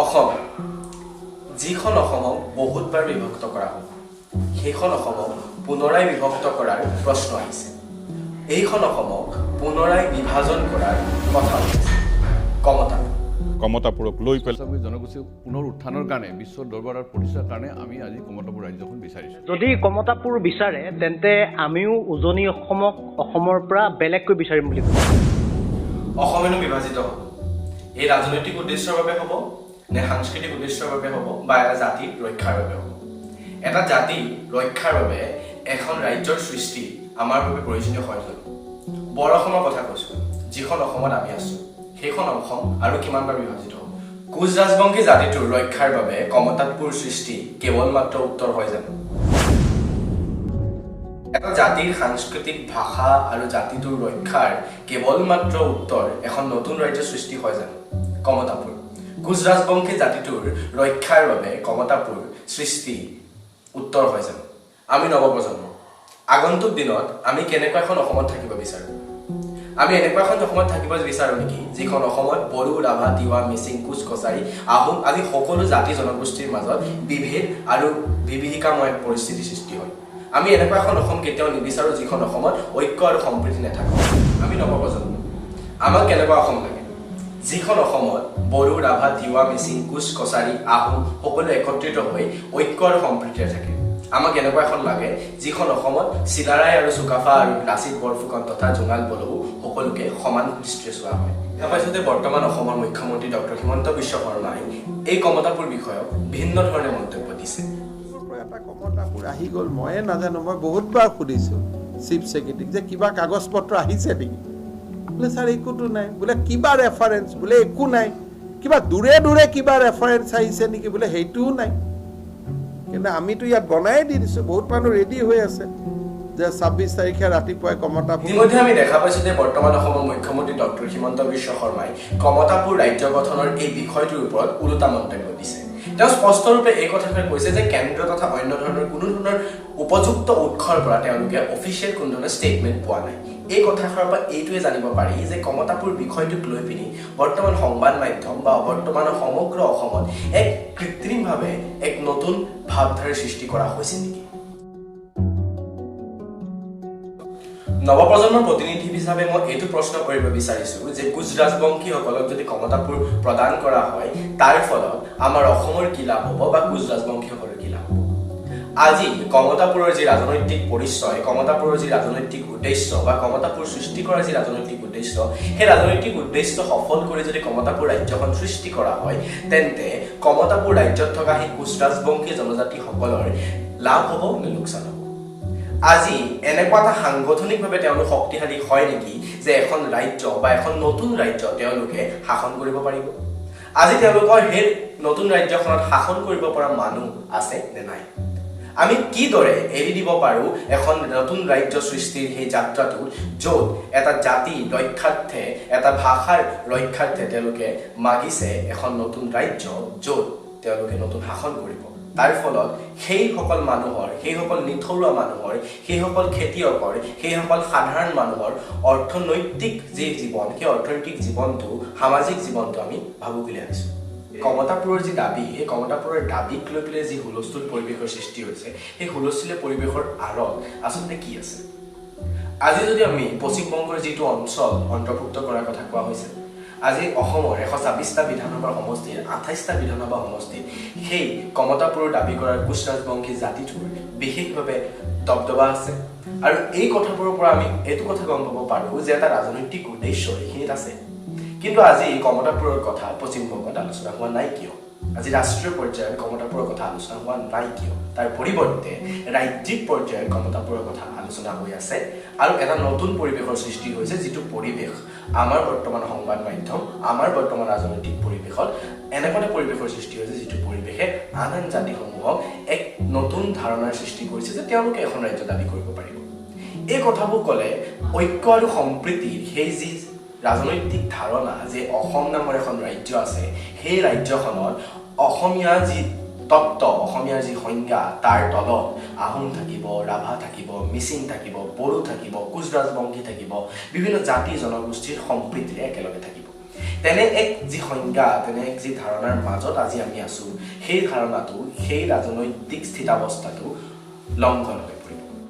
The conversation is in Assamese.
অসম যিখন অসমক বহুতবাৰ বিভক্ত কৰা হ'ল সেইখন অসমক পুনৰাই বিভক্ত কৰাৰ প্ৰশ্ন আহিছে এইখন অসমক পুনৰাই বিভাজন কৰাৰ কথা হৈছে কমতাপুৰক লৈ পেলাই জনগোষ্ঠীৰ পুনৰ উত্থানৰ কাৰণে বিশ্ব দৰবাৰৰ প্ৰতিষ্ঠাৰ কাৰণে আমি আজি কমতাপুৰ ৰাজ্যখন বিচাৰিছোঁ। যদি কমতাপুৰ বিচাৰে তেন্তে আমিও উজনি অসমক অসমৰ পৰা বেলেগকৈ বিচাৰিম বুলি কৈছোঁ। অসমেনো বিভাজিত হ'ব এই ৰাজনৈতিক উদ্দেশ্যৰ বাবে হ'ব নে সাংস্কৃতিক উদ্দেশ্যৰ বাবে হ'ব বা এটা জাতিৰ ৰক্ষাৰ বাবে হ'ব এটা জাতি ৰক্ষাৰ বাবে এখন ৰাজ্যৰ সৃষ্টি আমাৰ বাবে প্ৰয়োজনীয় হয় জানো বৰ অসমৰ কথা কৈছোঁ যিখন অসমত আমি আছোঁ সেইখন অসম আৰু কিমানবাৰ বিভাজিত হ'ব কোচ ৰাজবংশী জাতিটোৰ ৰক্ষাৰ বাবে কমতাপুৰ সৃষ্টি কেৱল মাত্ৰ উত্তৰ হয় জানো এটা জাতিৰ সাংস্কৃতিক ভাষা আৰু জাতিটোৰ ৰক্ষাৰ কেৱল মাত্ৰ উত্তৰ এখন নতুন ৰাজ্যৰ সৃষ্টি হয় জানো কমতাপুৰ কোচ ৰাজবংশী জাতিটোৰ ৰক্ষাৰ বাবে কমতাপুৰ সৃষ্টি উত্তৰ হয় জানো আমি নৱপ্ৰজন্ম আগন্তুক দিনত আমি কেনেকুৱা এখন অসমত থাকিব বিচাৰোঁ আমি এনেকুৱা এখন অসমত থাকিব বিচাৰোঁ নেকি যিখন অসমত বড়ো ৰাভা তিৱা মিচিং কোচ কছাৰী আহোম আদি সকলো জাতি জনগোষ্ঠীৰ মাজত বিভেদ আৰু বিভীষিকাময় পৰিস্থিতিৰ সৃষ্টি হয় আমি এনেকুৱা এখন অসম কেতিয়াও নিবিচাৰোঁ যিখন অসমত ঐক্য আৰু সম্প্ৰীতি নাথাকে আমি নৱপ্ৰজন্ম আমাক কেনেকুৱা অসম লাগে যিখন অসমত বড়ো ৰাভা তিৱা মিচিং কোচ কছাৰী আহোম সকলো একত্ৰিত হৈ ঐক্য আৰু সম্প্ৰীতিৰে থাকে আমাক এনেকুৱা এখন লাগে যিখন অসমত চিলাৰায় আৰু চুকাফা আৰু লাচিত বৰফুকন তথা জোঙাল বলহু সকলোকে সমান দৃষ্টিৰে চোৱা হয় দেখা পাইছোঁ যে বৰ্তমান অসমৰ মুখ্যমন্ত্ৰী ডক্টৰ হিমন্ত বিশ্ব শৰ্মাই এই কমতাপুৰ বিষয়ক ভিন্ন ধৰণে মন্তব্য দিছে এটা কমতাপুৰ আহি গ'ল ময়ে নাজানো মই বহুতবাৰ সুধিছোঁ চিফ ছেক্ৰেটাৰীক যে কিবা কাগজ পত্ৰ আহিছে নেকি বোলে ছাৰ একোতো নাই বোলে কিবা ৰেফাৰেঞ্চ বোলে একো নাই কিবা দূৰে দূৰে কিবা ৰেফাৰেঞ্চ আহিছে নেকি বোলে সেইটোও নাই কিন্তু আমিতো ইয়াত বনাই দি দিছোঁ বহুত মানুহ ৰেডি হৈ আছে যে ২৬ তাৰিখে ৰাতিপুৱাই কমতাপুৰ ইতিমধ্যে আমি দেখা পাইছোঁ যে বৰ্তমান অসমৰ মুখ্যমন্ত্ৰী ডক্টৰ হিমন্ত বিশ্ব শৰ্মাই কমতাপুৰ ৰাজ্য গঠনৰ এই বিষয়টোৰ ওপৰত ওলোটা মন্তব্য দিছে তেওঁ স্পষ্টৰূপে এই কথাষাৰ কৈছে যে কেন্দ্ৰ তথা অন্য ধৰণৰ কোনো ধৰণৰ উপযুক্ত উৎসৰ পৰা তেওঁলোকে অফিচিয়েল কোনো ধৰণৰ ষ্টেটমেণ্ট পোৱা নাই এই কথাষাৰৰ পৰা এইটোৱে জানিব পাৰি যে কমতাপুৰ বিষয়টোক লৈ পিনি বৰ্তমান সংবাদ মাধ্যম বা বৰ্তমান সমগ্ৰ অসমত এক কৃত্ৰিমভাৱে এক নতুন ভাৱধাৰাৰ সৃষ্টি কৰা হৈছে নেকি নৱপ্ৰজন্মৰ প্ৰতিনিধি হিচাপে মই এইটো প্ৰশ্ন কৰিব বিচাৰিছোঁ যে কোচ ৰাজবংশীসকলক যদি কমতাপুৰ প্ৰদান কৰা হয় তাৰ ফলত আমাৰ অসমৰ কি লাভ হ'ব বা কোচ ৰাজবংশীসকলৰ কি লাভ হ'ব আজি কমতাপুৰৰ যি ৰাজনৈতিক পৰিচয় কমতাপুৰৰ যি ৰাজনৈতিক উদ্দেশ্য বা কমতাপুৰ সৃষ্টি কৰাৰ যি ৰাজনৈতিক উদ্দেশ্য সেই ৰাজনৈতিক উদ্দেশ্য সফল কৰি যদি কমতাপুৰ ৰাজ্যখন সৃষ্টি কৰা হয় তেন্তে কমতাপুৰ ৰাজ্যত থকা সেই কোচ ৰাজবংশী জনজাতিসকলৰ লাভ হ'ব নে লোকচান হ'ব আজি এনেকুৱা এটা সাংগঠনিকভাৱে তেওঁলোক শক্তিশালী হয় নেকি যে এখন ৰাজ্য বা এখন নতুন ৰাজ্য তেওঁলোকে শাসন কৰিব পাৰিব আজি তেওঁলোকৰ সেই নতুন ৰাজ্যখনত শাসন কৰিব পৰা মানুহ আছে নে নাই আমি কিদৰে এৰি দিব পাৰোঁ এখন নতুন ৰাজ্য সৃষ্টিৰ সেই যাত্ৰাটো য'ত এটা জাতি ৰক্ষাৰ্থে এটা ভাষাৰ ৰক্ষাৰ্থে তেওঁলোকে মাগিছে এখন নতুন ৰাজ্য য'ত তেওঁলোকে নতুন শাসন কৰিব তাৰ ফলত সেইসকল মানুহৰ সেইসকল নিথৰুৱা মানুহৰ সেইসকল খেতিয়কৰ সেইসকল সাধাৰণ মানুহৰ অৰ্থনৈতিক যি জীৱন সেই অৰ্থনৈতিক জীৱনটো সামাজিক জীৱনটো আমি ভাবুকিলৈ আনিছোঁ কমতাপুৰৰ যি দাবী এই কমতাপুৰৰ দাবীক লৈ পেলাই যি হুলস্থুল পৰিৱেশৰ সৃষ্টি হৈছে সেই হুলস্থুলীয়া পৰিৱেশৰ আঁৰত আচলতে কি আছে আজি যদি আমি পশ্চিমবংগৰ যিটো অঞ্চল অন্তৰ্ভুক্ত কৰাৰ কথা কোৱা হৈছে আজি অসমৰ ১২৬টা বিধানসভাৰ সমষ্টিৰ ২৮টা বিধানসভা সমষ্টিত সেই কমতাপুৰৰ দাবী কৰাৰ কোচ ৰাজবংশী জাতিটোৰ বিশেষভাৱে দবদবা আছে আৰু এই কথাবোৰৰ পৰা আমি এইটো কথা গম পাব পাৰোঁ যে এটা ৰাজনৈতিক উদ্দেশ্য এইখিনিত আছে কিন্তু আজি কমতাপুৰৰ কথা পশ্চিমবংগত আলোচনা হোৱা নাই কিয় আজি ৰাষ্ট্ৰীয় পৰ্যায়ত কমতাপুৰৰ কথা আলোচনা হোৱা নাই কিয় তাৰ পৰিৱৰ্তে ৰাজ্যিক পৰ্যায়ত কমতাপুৰৰ কথা আলোচনা হৈ আছে আৰু এটা নতুন পৰিৱেশৰ সৃষ্টি হৈছে যিটো পৰিৱেশ আমাৰ বৰ্তমান সংবাদ মাধ্যম আমাৰ বৰ্তমান ৰাজনৈতিক পৰিৱেশত এনেকুৱা এটা পৰিৱেশৰ সৃষ্টি হৈছে যিটো পৰিৱেশে আন আন জাতিসমূহক এক নতুন ধাৰণাৰ সৃষ্টি কৰিছে যে তেওঁলোকে এখন ৰাজ্য দাবী কৰিব পাৰিব এই কথাবোৰ ক'লে ঐক্য আৰু সম্প্ৰীতিৰ সেই যি ৰাজনৈতিক ধাৰণা যে অসম নামৰ এখন ৰাজ্য আছে সেই ৰাজ্যখনত অসমীয়া যি তত্ত্ব অসমীয়াৰ যি সংজ্ঞা তাৰ তলত আহোম থাকিব ৰাভা থাকিব মিচিং থাকিব বড়ো থাকিব কোচ ৰাজবংশী থাকিব বিভিন্ন জাতি জনগোষ্ঠীৰ সম্প্ৰীতিৰে একেলগে থাকিব তেনে এক যি সংজ্ঞা, তেনে এক যি ধাৰণাৰ মাজত আজি আমি আছোঁ, সেই ধাৰণাটো, সেই ৰাজনৈতিক স্থিতাৱস্থাটো লংঘন হৈ পৰিব।